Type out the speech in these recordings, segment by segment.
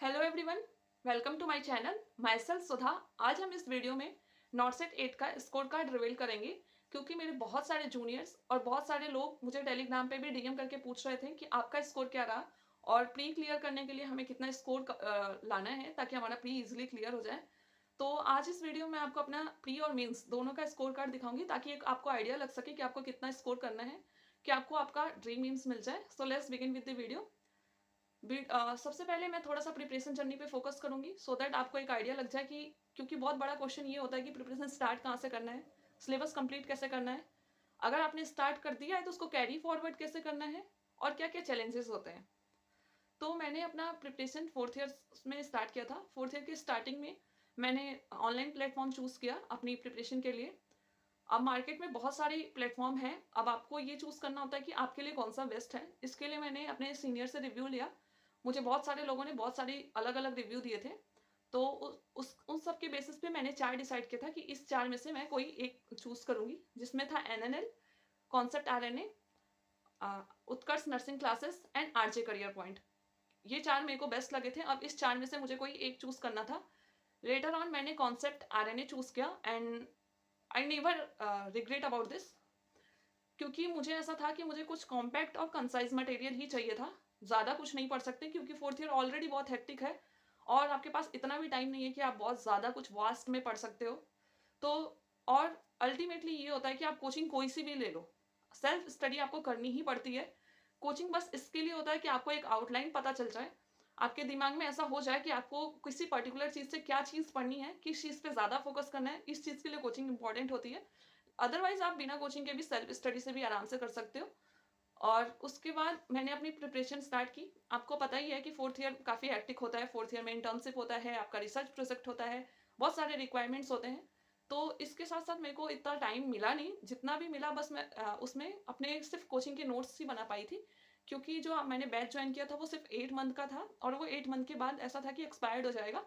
Hello everyone, welcome to my channel. Myself Sudha. आज हम इस वीडियो में नॉट सेट 8 का स्कोर कार्ड रिवील करेंगे, क्योंकि मेरे बहुत सारे जूनियर्स और बहुत सारे लोग मुझे टेलीग्राम पे भी डीएम करके पूछ रहे थे कि आपका स्कोर क्या रहा और प्री क्लियर करने के लिए हमें कितना स्कोर लाना है ताकि हमारा प्री इजीली क्लियर हो जाए। तो आज इस वीडियो में आपको अपना प्री और मेंस दोनों का स्कोर कार्ड दिखाऊंगी ताकि एक आपको आइडिया लग सके कि आपको कितना स्कोर करना है कि आपको आपका ड्रीम मीम्स मिल जाए। So let's begin with the video. सबसे पहले मैं थोड़ा सा प्रिपरेशन जर्नी पे फोकस करूंगी सो दैट आपको एक आइडिया लग जाए कि क्योंकि बहुत बड़ा क्वेश्चन ये होता है कि प्रिपरेशन स्टार्ट कहाँ से करना है, सिलेबस कंप्लीट कैसे करना है, अगर आपने स्टार्ट कर दिया है तो उसको कैरी फॉरवर्ड कैसे करना है और क्या क्या चैलेंजेस होते हैं। तो मैंने अपना प्रिपरेशन फोर्थ ईयर में स्टार्ट किया था। फोर्थ ईयर के स्टार्टिंग में मैंने ऑनलाइन प्लेटफॉर्म चूज़ किया अपनी प्रिपरेशन के लिए। अब मार्केट में बहुत सारी प्लेटफॉर्म हैं, अब आपको ये चूज़ करना होता है कि आपके लिए कौन सा बेस्ट है। इसके लिए मैंने अपने सीनियर से रिव्यू लिया। मुझे बहुत सारे लोगों ने बहुत सारी अलग अलग रिव्यू दिए थे, तो उन सब के बेसिस पे मैंने चार डिसाइड किया था कि इस चार में से मैं कोई एक चूज़ करूँगी, जिसमें था NNL, concept RNA, Utkarsh nursing classes and RJ career point. ये चार मेरे को बेस्ट लगे थे। अब इस चार में से मुझे कोई एक चूज़ करना था। लेटर ऑन मैंने कॉन्सेप्ट आरएनए चूज़ किया and I never regret about this, क्योंकि मुझे ऐसा था कि मुझे कुछ कॉम्पैक्ट और कंसाइज मटेरियल ही चाहिए था। ज़्यादा कुछ नहीं पढ़ सकते क्योंकि फोर्थ ईयर ऑलरेडी बहुत हेक्टिक है और आपके पास इतना भी टाइम नहीं है कि आप बहुत ज़्यादा कुछ वास्ट में पढ़ सकते हो। तो और अल्टीमेटली ये होता है कि आप कोचिंग कोई सी भी ले लो, सेल्फ स्टडी आपको करनी ही पड़ती है। कोचिंग बस इसके लिए होता है कि आपको एक आउटलाइन पता चल जाए, आपके दिमाग में ऐसा हो जाए कि आपको किसी पर्टिकुलर चीज़ से क्या चीज़ पढ़नी है, किस चीज़ पे ज़्यादा फोकस करना है। इस चीज़ के लिए कोचिंग इंपॉर्टेंट होती है। अदरवाइज आप बिना कोचिंग के भी सेल्फ स्टडी से भी आराम से कर सकते हो। और उसके बाद मैंने अपनी प्रिपरेशन स्टार्ट की। आपको पता ही है कि फोर्थ ईयर काफ़ी हेक्टिक होता है। फोर्थ ईयर में इंटर्नशिप होता है, आपका रिसर्च प्रोजेक्ट होता है, बहुत सारे रिक्वायरमेंट्स होते हैं। तो इसके साथ साथ मेरे को इतना टाइम मिला नहीं, जितना भी मिला बस मैं उसमें अपने सिर्फ कोचिंग के नोट्स ही बना पाई थी, क्योंकि जो मैंने बैच ज्वाइन किया था वो सिर्फ 8 मंथ का था और वो 8 मंथ के बाद ऐसा था कि एक्सपायर्ड हो जाएगा।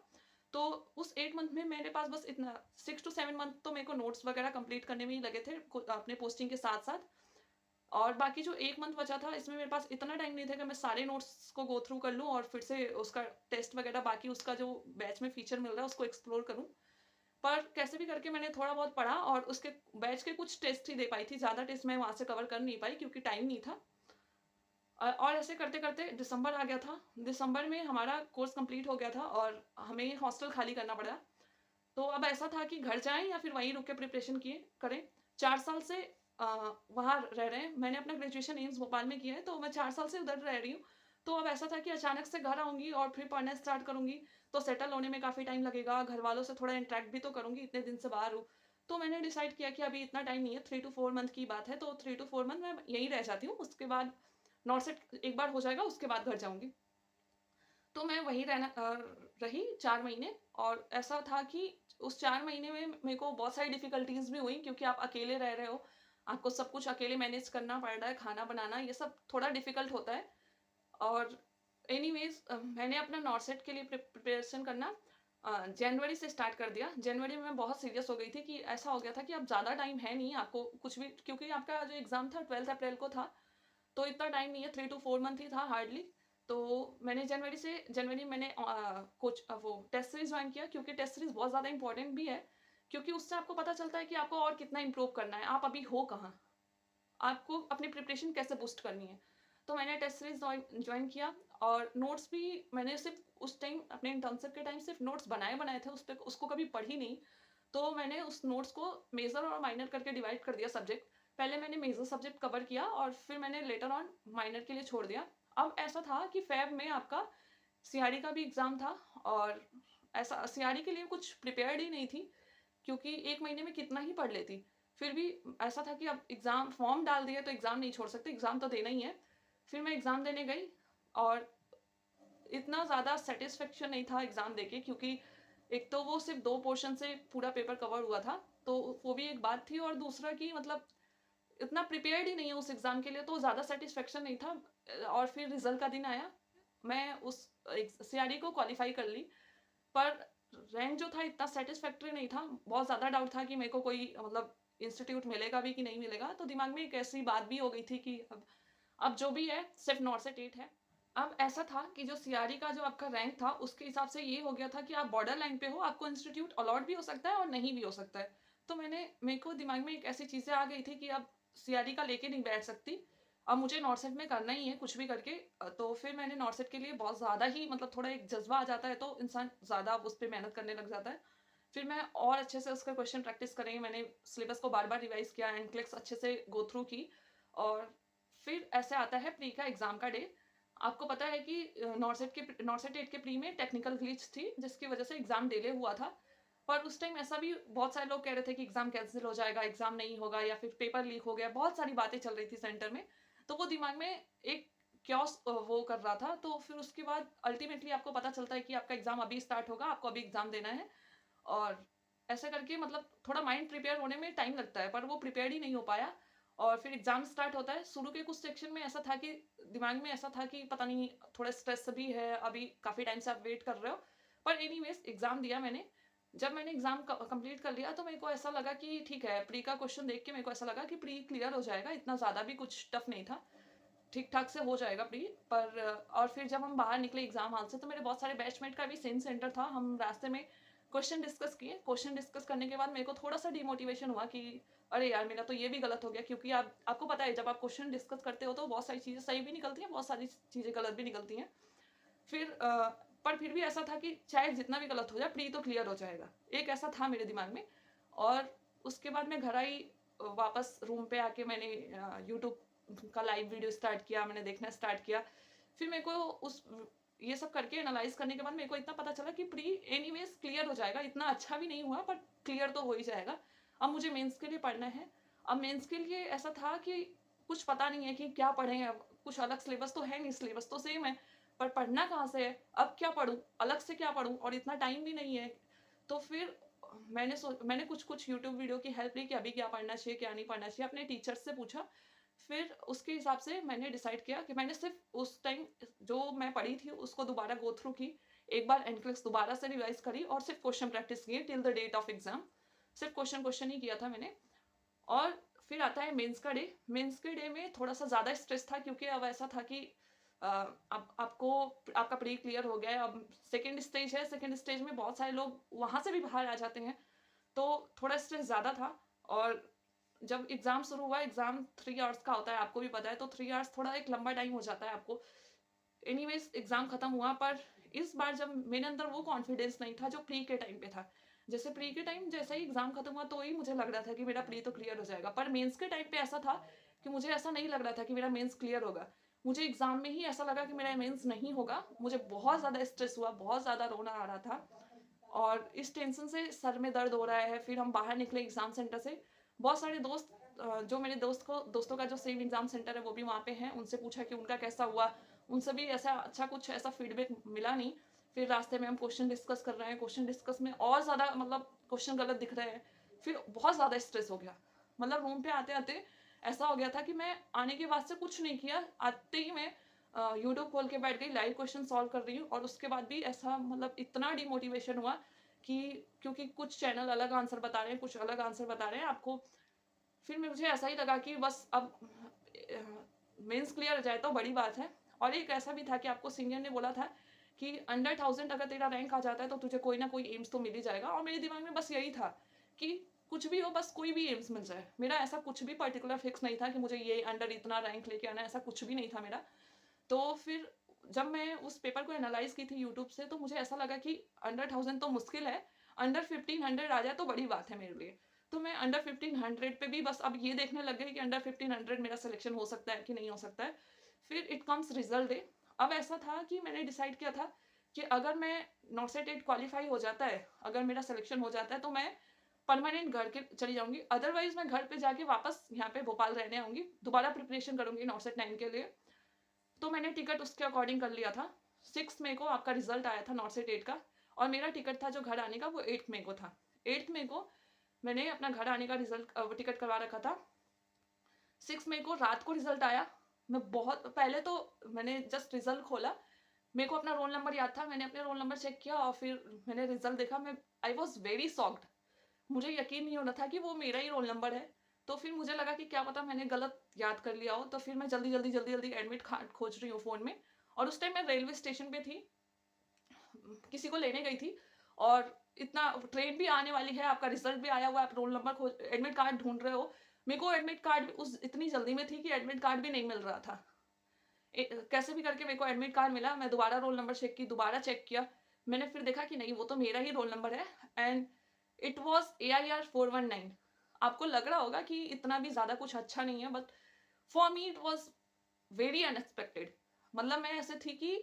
तो उस 8 मंथ में मेरे पास बस इतना 6 to 7 मंथ तो मेरे को नोट्स वगैरह कंप्लीट करने में ही लगे थे अपने पोस्टिंग के साथ साथ। और बाकी जो 1 मंथ बचा था इसमें मेरे पास इतना टाइम नहीं था कि मैं सारे नोट्स को गो थ्रू कर लूँ और फिर से उसका टेस्ट वगैरह बाकी उसका जो बैच में फीचर मिल रहा है उसको एक्सप्लोर करूँ। पर कैसे भी करके मैंने थोड़ा बहुत पढ़ा और उसके बैच के कुछ टेस्ट ही दे पाई थी, ज़्यादा टेस्ट मैं वहाँ से कवर कर नहीं पाई क्योंकि टाइम नहीं था। और ऐसे करते करते दिसंबर आ गया था। दिसंबर में हमारा कोर्स कंप्लीट हो गया था और हमें हॉस्टल खाली करना पड़ा। तो अब ऐसा था कि घर जाएं या फिर वहीं रुक के प्रिपरेशन किए करें। 4 साल से वहाँ रह रहे हैं। मैंने अपना ग्रेजुएशन एम्स भोपाल में किया है, तो मैं 4 साल से उधर रह रही हूँ। तो अब ऐसा था कि अचानक से घर आऊँगी और फिर पढ़ना स्टार्ट करूँगी, तो सेटल होने में काफ़ी टाइम लगेगा। घर वालों से थोड़ा इंटरेक्ट भी तो करूँगी, इतने दिन से बाहर हूँ। तो मैंने डिसाइड किया कि अभी इतना टाइम नहीं है, 3 to 4 मंथ की बात है, तो 3 to 4 मंथ मैं यहीं रह जाती हूँ। उसके बाद नॉर्थ सेट एक बार हो जाएगा, उसके बाद घर जाऊँगी। तो मैं वहीं रही 4 महीने। और ऐसा था कि उस 4 महीने में मेरे को बहुत सारी डिफ़िकल्टीज़ भी हुई, क्योंकि आप अकेले रह रहे हो, आपको सब कुछ अकेले मैनेज करना पड़ रहा है, खाना बनाना ये सब थोड़ा डिफ़िकल्ट होता है। और एनीवेज़ मैंने अपना नॉर्सेट के लिए प्रिपरेशन करना जनवरी से स्टार्ट कर दिया। जनवरी में मैं बहुत सीरियस हो गई थी कि ऐसा हो गया था कि अब ज़्यादा टाइम है नहीं आपको कुछ भी, क्योंकि आपका जो एग्ज़ाम था 12 अप्रैल को था, तो इतना टाइम नहीं है, 3 to 4 मंथ ही था हार्डली। तो मैंने जनवरी मैंने कुछ वो टेस्ट सीरीज ज्वाइन किया, क्योंकि टेस्ट सीरीज बहुत ज़्यादा इंपॉर्टेंट भी है, क्योंकि उससे आपको पता चलता है कि आपको और कितना इंप्रूव करना है, आप अभी हो कहाँ, आपको अपनी प्रिपरेशन कैसे बूस्ट करनी है। तो मैंने टेस्ट सीरीज ज्वाइन किया और नोट्स भी मैंने सिर्फ उस टाइम अपने इंटर्नशिप के टाइम सिर्फ नोट्स बनाए बनाए थे, उस पर उसको कभी पढ़ी नहीं। तो मैंने उस नोट्स को मेजर और माइनर करके डिवाइड कर दिया सब्जेक्ट। पहले मैंने मेजर सब्जेक्ट कवर किया और फिर मैंने लेटर ऑन माइनर के लिए छोड़ दिया। अब ऐसा था कि फेब में आपका सीआरई का भी एग्ज़ाम था और ऐसा सीआरई के लिए कुछ प्रिपेयर्ड ही नहीं थी, क्योंकि 1 महीने में कितना ही पढ़ लेती। फिर भी ऐसा था कि अब एग्ज़ाम फॉर्म डाल दिया तो एग्ज़ाम नहीं छोड़ सकते, एग्ज़ाम तो देना ही है। फिर मैं एग्ज़ाम देने गई और इतना ज़्यादा सैटिस्फैक्शन नहीं था एग्ज़ाम देके, क्योंकि एक तो वो सिर्फ 2 पोर्शन से पूरा पेपर कवर हुआ था, तो वो भी एक बात थी, और दूसरा कि मतलब इतना प्रिपेयर्ड ही नहीं है उस एग्ज़ाम के लिए, तो ज़्यादा सैटिस्फैक्शन नहीं था। और फिर रिज़ल्ट का दिन आया, मैं उस सीआरई को क्वालिफ़ाई कर ली, पर रैंक जो था इतना सैटिस्फैक्टरी नहीं था। बहुत ज़्यादा डाउट था कि मेरे को कोई मतलब इंस्टीट्यूट मिलेगा भी कि नहीं मिलेगा। तो दिमाग में एक ऐसी बात भी हो गई थी कि अब जो भी है सिर्फ नॉट सेट 8 है, अब ऐसा था कि जो सीआरई का जो आपका रैंक था, उसके हिसाब से ये हो गया था कि आप बॉर्डर लाइन पे हो, आपको इंस्टीट्यूट अलॉट भी हो सकता है और नहीं भी हो सकता है। तो मेरे को दिमाग में एक ऐसी चीज़ें आ गई थी कि अब सीआरई का लेके नहीं बैठ सकती। अब मुझे नॉर्सेट में करना ही है कुछ भी करके। तो फिर मैंने नॉर्सेट के लिए बहुत ज़्यादा ही मतलब थोड़ा एक जज़्बा आ जाता है, तो इंसान ज़्यादा उस पे मेहनत करने लग जाता है। फिर मैं और अच्छे से उसका क्वेश्चन प्रैक्टिस करेंगे, मैंने सिलेबस को बार-बार रिवाइज़ किया, एनक्लेक्स अच्छे से गो थ्रू की। और फिर ऐसे आता है प्री का एग्ज़ाम का डे। आपको पता है कि नॉर्सेट 8 के प्री में टेक्निकल ग्लिच थी, जिसकी वजह से एग्ज़ाम डिले हुआ था। पर उस टाइम ऐसा भी बहुत सारे लोग कह रहे थे कि एग्ज़ाम कैंसल हो जाएगा, एग्ज़ाम नहीं होगा या फिर पेपर लीक हो गया, बहुत सारी बातें चल रही थी सेंटर में। तो वो दिमाग में एक क्योस वो कर रहा था। तो फिर उसके बाद अल्टीमेटली आपको पता चलता है कि आपका एग्ज़ाम अभी स्टार्ट होगा, आपको अभी एग्ज़ाम देना है। और ऐसा करके मतलब थोड़ा माइंड प्रिपेयर होने में टाइम लगता है, पर वो प्रिपेयर्ड ही नहीं हो पाया। और फिर एग्ज़ाम स्टार्ट होता है। शुरू के कुछ सेक्शन में ऐसा था कि दिमाग में ऐसा था कि पता नहीं थोड़ा स्ट्रेस भी है, अभी काफ़ी टाइम से आप वेट कर रहे हो। पर एनीवेज़ एग्ज़ाम दिया मैंने। जब मैंने एग्ज़ाम कंप्लीट कर लिया तो मेरे को ऐसा लगा कि ठीक है, प्री का क्वेश्चन देख के मेरे को ऐसा लगा कि प्री क्लियर हो जाएगा, इतना ज़्यादा भी कुछ टफ नहीं था। ठीक-ठाक से हो जाएगा प्री। पर और फिर जब हम बाहर निकले एग्ज़ाम हॉल से, तो मेरे बहुत सारे बैचमेट का भी सेम सेंटर था। हम रास्ते में क्वेश्चन डिस्कस किए। क्वेश्चन डिस्कस करने के बाद मेरे को थोड़ा-सा डिमोटिवेशन हुआ कि अरे यार! मेरा तो ये भी गलत हो गया, क्योंकि आपको पता है जब आप क्वेश्चन डिस्कस करते हो तो बहुत सारी चीज़ें सही भी निकलती हैं, बहुत सारी चीज़ें गलत भी निकलती हैं। फिर पर फिर भी ऐसा था कि चाहे जितना भी गलत हो जाए, प्री तो क्लियर हो जाएगा। एक ऐसा था मेरे दिमाग में। और उसके बाद मैं घर आई। वापस रूम पे आके मैंने यूट्यूब का लाइव वीडियो स्टार्ट किया, मैंने देखना स्टार्ट किया। फिर मेरे को उस ये सब करके एनालाइज़ करने के बाद मेरे को इतना पता चला कि प्री एनीवेज़ क्लियर हो जाएगा, इतना अच्छा भी नहीं हुआ पर क्लियर तो हो ही जाएगा। अब मुझे मेंस के लिए पढ़ना है। अब मेंस के लिए ऐसा था कि कुछ पता नहीं है कि क्या पढ़ें अब, कुछ अलग सिलेबस तो है नहीं, सिलेबस तो सेम है, पर पढ़ना कहाँ से है? अब क्या पढ़ूँ? अलग से क्या पढ़ूँ? और इतना टाइम भी नहीं है। तो फिर मैंने कुछ-कुछ यूट्यूब वीडियो की हेल्प ली कि अभी क्या पढ़ना चाहिए, क्या नहीं पढ़ना चाहिए, अपने टीचर्स से पूछा। फिर उसके हिसाब से मैंने डिसाइड किया कि मैंने सिर्फ़ उस टाइम जो मैं पढ़ी थी उसको दोबारा गो थ्रू की। एक बार एनक्लेक्स दोबारा से रिवाइज़ करी और सिर्फ़ क्वेश्चन प्रैक्टिस किए till the date of exam. सिर्फ़ क्वेश्चन ही किया था मैंने। और फिर आता है मेंस का डे। मेंस के डे में थोड़ा-सा ज़्यादा स्ट्रेस था, क्योंकि अब ऐसा था कि अब आपको आपका प्री क्लियर हो गया है, अब सेकंड स्टेज है, सेकंड स्टेज में बहुत सारे लोग वहाँ से भी बाहर आ जाते हैं, तो थोड़ा स्ट्रेस ज़्यादा था। और जब एग्ज़ाम शुरू हुआ, एग्ज़ाम 3 आवर्स का होता है, आपको भी पता है, तो 3 आवर्स थोड़ा एक लंबा टाइम हो जाता है आपको। एनीवेज़ एग्ज़ाम खत्म हुआ, पर इस बार जब मेरे अंदर वो कॉन्फिडेंस नहीं था जो प्री के टाइम पे था। जैसे प्री के टाइम जैसे ही एग्ज़ाम खत्म हुआ तो ही मुझे लग रहा था कि मेरा प्री तो क्लियर हो जाएगा। पर मेंस के टाइम पे ऐसा था कि मुझे ऐसा नहीं लग रहा था कि मेरा मेंस क्लियर होगा। मुझे एग्ज़ाम में ही ऐसा लगा कि मेरा मेंस नहीं होगा। मुझे बहुत ज़्यादा स्ट्रेस हुआ, बहुत ज़्यादा रोना आ रहा था। और इस टेंशन से सर में दर्द हो रहा है। फिर हम बाहर निकले एग्ज़ाम सेंटर से। बहुत सारे दोस्त जो मेरे दोस्तों का जो सेम एग्ज़ाम सेंटर है वो भी वहाँ पे हैं। उनसे पूछा कि उनका कैसा हुआ? उनसे भी ऐसा अच्छा कुछ ऐसा फीडबैक मिला नहीं। फिर रास्ते में हम क्वेश्चन डिस्कस कर रहे हैं। क्वेश्चन डिस्कस में और ज़्यादा मतलब क्वेश्चन गलत दिख रहे हैं। फिर बहुत ज़्यादा स्ट्रेस हो गया। मतलब रूम पे आते-आते ऐसा हो गया था कि मैं आने के बाद से कुछ नहीं किया। आते ही मैं यूट्यूब खोल के बैठ गई, लाइव क्वेश्चन सॉल्व कर रही हूँ। और उसके बाद भी ऐसा मतलब इतना डिमोटिवेशन हुआ कि क्योंकि कुछ चैनल अलग आंसर बता रहे हैं, कुछ अलग आंसर बता रहे हैं आपको। फिर मुझे ऐसा ही लगा कि बस अब मेंस क्लियर हो जाए तो बड़ी बात है। और एक ऐसा भी था कि आपको सीनियर ने बोला था कि अंडर 1000 अगर तेरा रैंक आ जाता है तो तुझे कोई ना कोई एम्स तो मिल ही जाएगा। और मेरे दिमाग में बस यही था कि कुछ भी हो, बस कोई भी एम्स मिल जाए। मेरा ऐसा कुछ भी पर्टिकुलर फिक्स नहीं था कि मुझे ये अंडर इतना रैंक लेके आना है, ऐसा कुछ भी नहीं था मेरा। तो फिर जब मैं उस पेपर को एनालाइज़ की थी यूट्यूब से, तो मुझे ऐसा लगा कि अंडर 1000 तो मुश्किल है, अंडर 1500 आ जाए तो बड़ी बात है मेरे लिए। तो मैं अंडर 1500 पे भी बस अब ये देखने लग गई कि अंडर 1500 मेरा सिलेक्शन हो सकता है कि नहीं हो सकता है। फिर इट कम्स रिजल्ट डे। अब ऐसा था कि मैंने डिसाइड किया था कि अगर मैं नॉर्सेट 8 क्वालीफाई हो जाता है, अगर मेरा सिलेक्शन हो जाता है तो मैं परमानेंट घर के चली जाऊँगी। अदरवाइज़ मैं घर पे जाके वापस यहाँ पे भोपाल रहने आऊँगी। दोबारा प्रिपरेशन करूँगी नॉर्सेट 9 के लिए। तो मैंने टिकट उसके अकॉर्डिंग कर लिया था। 6 मई को आपका रिज़ल्ट आया था नॉर्सेट 8 का। और मेरा टिकट था जो घर आने का वो 8 मई को था। 8 मई को मैंने अपना घर आने का टिकट करवा रखा था। 6 मई को रात को रिज़ल्ट आया। मैं बहुत पहले तो मैंने जस्ट रिज़ल्ट खोला। मेरे को अपना रोल नंबर याद था। मैंने अपने रोल नंबर चेक किया और फिर मैंने रिज़ल्ट देखा। मैं आई वाज़ वेरी शॉक्ड। मुझे यकीन नहीं हो रहा था कि वो मेरा ही रोल नंबर है। तो फिर मुझे लगा कि क्या पता मैंने गलत याद कर लिया हो। तो फिर मैं जल्दी-जल्दी एडमिट कार्ड खोज रही हूँ फ़ोन में। और उस टाइम मैं रेलवे स्टेशन पे थी, किसी को लेने गई थी, और इतना ट्रेन भी आने वाली है, आपका रिजल्ट भी आया हुआ है, आप रोल नंबर खोज एडमिट कार्ड ढूंढ रहे हो। मेरे को एडमिट कार्ड उस इतनी जल्दी में थी कि एडमिट कार्ड भी नहीं मिल रहा था। कैसे भी करके मेरे को एडमिट कार्ड मिला, मैं दोबारा रोल नंबर चेक की, दोबारा चेक किया, मैंने फिर देखा कि नहीं वो तो मेरा ही रोल नंबर है, एंड इट वॉज AIR 419। आपको लग रहा होगा कि इतना भी ज़्यादा कुछ अच्छा नहीं है, but for me it was very unexpected. मतलब मैं ऐसे थी कि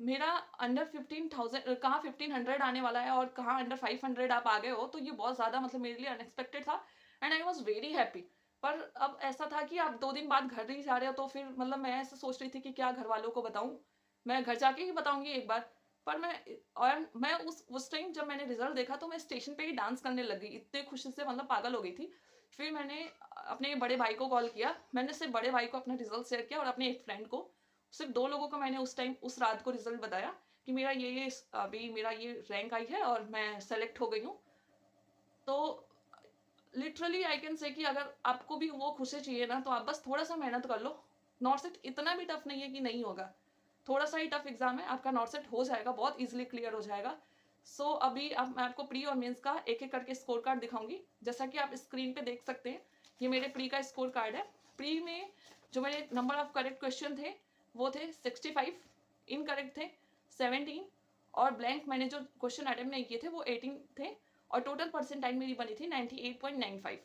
मेरा अंडर 15,000 कहाँ 1500 आने वाला है और कहाँ अंडर 500 आप आ गए हो, तो ये बहुत ज़्यादा मतलब मेरे लिए अनएक्सपेक्टेड था, and I was very happy. पर अब ऐसा था कि आप 2 दिन बाद घर ही जा रहे हो, तो फिर मतलब मैं ऐसा सोच रही थी कि क्या घर वालों को बताऊं, मैं घर जाके ही बताऊंगी एक बार। पर मैं उस टाइम जब मैंने रिजल्ट देखा तो मैं स्टेशन पे ही डांस करने लग गई, इतने खुशी से मतलब पागल हो गई थी। फिर मैंने अपने बड़े भाई को कॉल किया, मैंने सिर्फ बड़े भाई को अपना रिजल्ट शेयर किया और अपने एक फ्रेंड को, सिर्फ 2 लोगों को मैंने उस टाइम उस रात को रिजल्ट बताया कि मेरा ये अभी मेरा ये रैंक आई है और मैं सेलेक्ट हो गई हूँ। तो लिटरली आई कैन से कि अगर आपको भी वो खुशी चाहिए ना, तो आप बस थोड़ा सा मेहनत कर लो। नॉट सेट इतना भी टफ नहीं है कि नहीं होगा, थोड़ा सा ही टफ एग्जाम है, आपका नॉट सेट हो जाएगा, बहुत इजीली क्लियर हो जाएगा। अभी अब मैं आपको प्री और मेंस का एक एक करके स्कोर कार्ड दिखाऊंगी। जैसा कि आप स्क्रीन पे देख सकते हैं, ये मेरे प्री का स्कोर कार्ड है। प्री में जो मेरे नंबर ऑफ करेक्ट क्वेश्चन थे वो थे 65, इनकरेक्ट थे 17, और ब्लैंक मैंने जो क्वेश्चन अटेम्प्ट नहीं किए थे वो 18 थे, और टोटल परसेंटाइल मेरी बनी थी 98.95।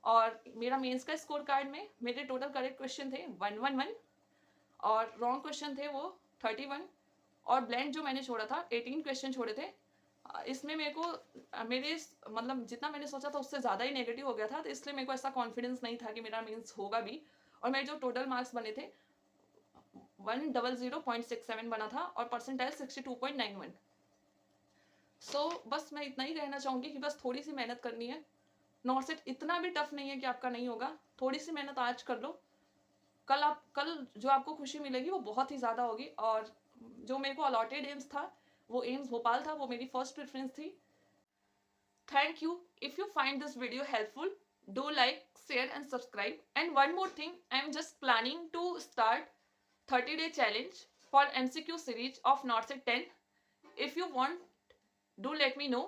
और मेरा मेंस का स्कोर कार्ड में मेरे टोटल करेक्ट क्वेश्चन थे 111, और रॉन्ग क्वेश्चन थे वो 31, और ब्लैंक जो मैंने छोड़ा था 18 क्वेश्चन छोड़े थे। इसमें मेरे को मेरे मतलब जितना मैंने सोचा था उससे ज़्यादा ही नेगेटिव हो गया था, तो इसलिए मेरे को ऐसा कॉन्फिडेंस नहीं था कि मेरा मेंस होगा भी। और मेरे जो टोटल मार्क्स बने थे 100.67 बना था, और परसेंटाइल 62.91। बस मैं इतना ही कहना चाहूँगी कि बस थोड़ी सी मेहनत करनी है। नॉट सेट इतना भी टफ नहीं है कि आपका नहीं होगा, थोड़ी सी मेहनत आज कर लो, कल जो आपको खुशी मिलेगी वो बहुत ही ज़्यादा होगी। और जो मेरे को अलॉटेड एम्स था वो एम्स भोपाल था, वो मेरी फर्स्ट प्रेफरेंस थी। Thank you. If you find this video helpful, do like, share and subscribe. And one more thing, I am just planning to start 30-day challenge for MCQ series of NOTSET 10. If you want, do let me know.